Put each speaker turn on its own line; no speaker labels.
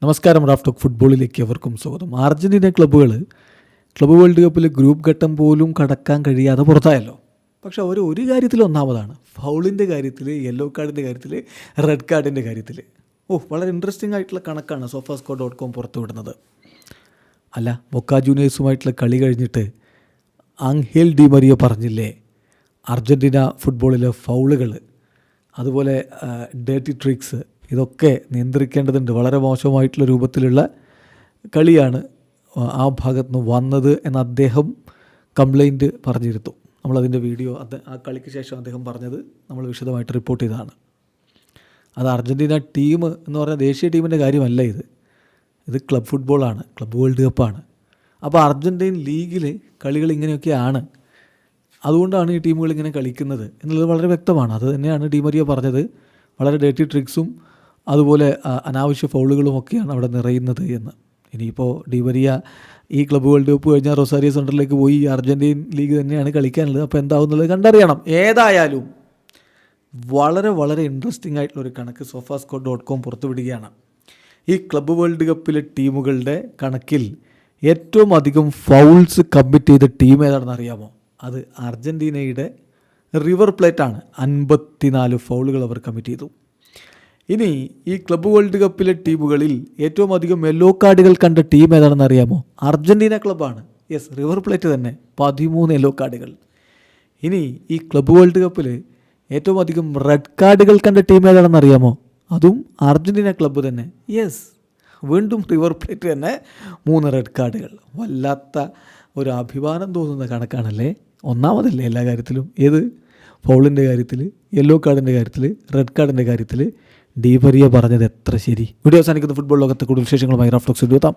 നമസ്കാരം. റാഫ്റ്റോക്ക് ഫുട്ബോളിലേക്ക് അവർക്കും സ്വാഗതം. അർജൻറ്റീന ക്ലബ്ബ് വേൾഡ് കപ്പിൽ ഗ്രൂപ്പ് ഘട്ടം പോലും കടക്കാൻ കഴിയാതെ പുറത്തായല്ലോ. പക്ഷെ അവർ ഒരു കാര്യത്തിൽ ഒന്നാമതാണ്, ഫൗളിൻ്റെ കാര്യത്തിൽ, യെല്ലോ കാർഡിൻ്റെ കാര്യത്തിൽ, റെഡ് കാർഡിൻ്റെ കാര്യത്തിൽ. വളരെ ഇൻട്രസ്റ്റിംഗ് ആയിട്ടുള്ള കണക്കാണ് sofascore.com പുറത്തുവിടുന്നത്. അല്ല, ബൊക്ക ജൂനിയേഴ്സുമായിട്ടുള്ള കളി കഴിഞ്ഞിട്ട് ആംഗേൽ ഡി മരിയ പറഞ്ഞില്ലേ, അർജൻറ്റീന ഫുട്ബോളിലെ ഫൗളുകൾ, അതുപോലെ ഡേർട്ടി ട്രിക്സ്, ഇതൊക്കെ നിയന്ത്രിക്കേണ്ടതുണ്ട്. വളരെ മോശമായിട്ടുള്ള രൂപത്തിലുള്ള കളിയാണ് ആ ഭാഗത്ത് നിന്ന് വന്നത് എന്ന് അദ്ദേഹം കംപ്ലൈൻറ്റ് പറഞ്ഞിരുന്നു. നമ്മളതിൻ്റെ വീഡിയോ ആ കളിക്ക് ശേഷം അദ്ദേഹം പറഞ്ഞത് നമ്മൾ വിശദമായിട്ട് റിപ്പോർട്ട് ചെയ്തതാണ്. അത് അർജൻറ്റീന ടീം എന്ന് പറഞ്ഞാൽ ദേശീയ ടീമിൻ്റെ കാര്യമല്ല, ഇത് ക്ലബ് ഫുട്ബോളാണ്, ക്ലബ് വേൾഡ് കപ്പാണ്. അപ്പോൾ അർജൻറ്റീൻ ലീഗിൽ കളികൾ ഇങ്ങനെയൊക്കെയാണ്, അതുകൊണ്ടാണ് ഈ ടീമുകൾ ഇങ്ങനെ കളിക്കുന്നത് എന്നുള്ളത് വളരെ വ്യക്തമാണ്. അത് തന്നെയാണ് ഡി മരിയ പറഞ്ഞത്. വളരെ ഡേർട്ടി ട്രിക്സും അതുപോലെ അനാവശ്യ ഫൗളുകളുമൊക്കെയാണ് അവിടെ നിറയുന്നത് എന്ന്. ഇനിയിപ്പോൾ ഡി മരിയ ഈ ക്ലബ്ബ് വേൾഡ് കപ്പ് കഴിഞ്ഞാൽ റൊസാരിയോ സെൻറ്ററിലേക്ക് പോയി അർജൻറ്റീൻ ലീഗ് തന്നെയാണ് കളിക്കാനുള്ളത്. അപ്പോൾ എന്താവുന്നുള്ളത് കണ്ടറിയണം. ഏതായാലും വളരെ വളരെ ഇൻട്രസ്റ്റിംഗ് ആയിട്ടുള്ളൊരു കണക്ക് sofascore.com പുറത്തുവിടുകയാണ്. ഈ ക്ലബ്ബ് വേൾഡ് കപ്പിലെ ടീമുകളുടെ കണക്കിൽ ഏറ്റവും അധികം ഫൗൾസ് കമ്മിറ്റ് ചെയ്ത ടീം ഏതാണെന്ന് അറിയാമോ? അത് അർജൻറ്റീനയുടെ റിവർ പ്ലേറ്റാണ്. 54 ഫൗളുകൾ അവർ കമ്മിറ്റ് ചെയ്തു. ഇനി ഈ ക്ലബ്ബ് വേൾഡ് കപ്പിലെ ടീമുകളിൽ ഏറ്റവും അധികം യെല്ലോ കാർഡുകൾ കണ്ട ടീം ഏതാണെന്ന് അറിയാമോ? അർജൻറ്റീന ക്ലബ്ബാണ്. യെസ്, റിവർ പ്ലേറ്റ് തന്നെ, 13 യെല്ലോ കാർഡുകൾ. ഇനി ഈ ക്ലബ്ബ് വേൾഡ് കപ്പിൽ ഏറ്റവും അധികം റെഡ് കാർഡുകൾ കണ്ട ടീം ഏതാണെന്ന് അറിയാമോ? അതും അർജൻറ്റീന ക്ലബ്ബ് തന്നെ. യെസ്, വീണ്ടും റിവർ പ്ലേറ്റ് തന്നെ, 3 റെഡ് കാർഡുകൾ. വല്ലാത്ത ഒരു അഭിമാനം തോന്നുന്ന കണക്കാണല്ലേ. ഒന്നാമതല്ലേ എല്ലാ കാര്യത്തിലും. ഏത് ഫൗളിൻ്റെ കാര്യത്തിൽ, യെല്ലോ കാർഡിൻ്റെ കാര്യത്തിൽ, റെഡ് കാർഡിൻ്റെ കാര്യത്തിൽ ഡി മരിയ പറഞ്ഞത് എത്ര ശരി. വീഡിയോ അവസാനിക്കുന്ന ഫുട്ബോൾ ലോകത്തെ കൂടുതൽ വിശേഷങ്ങളുമായി റാഫ്റ്റോക്സ് എത്താം.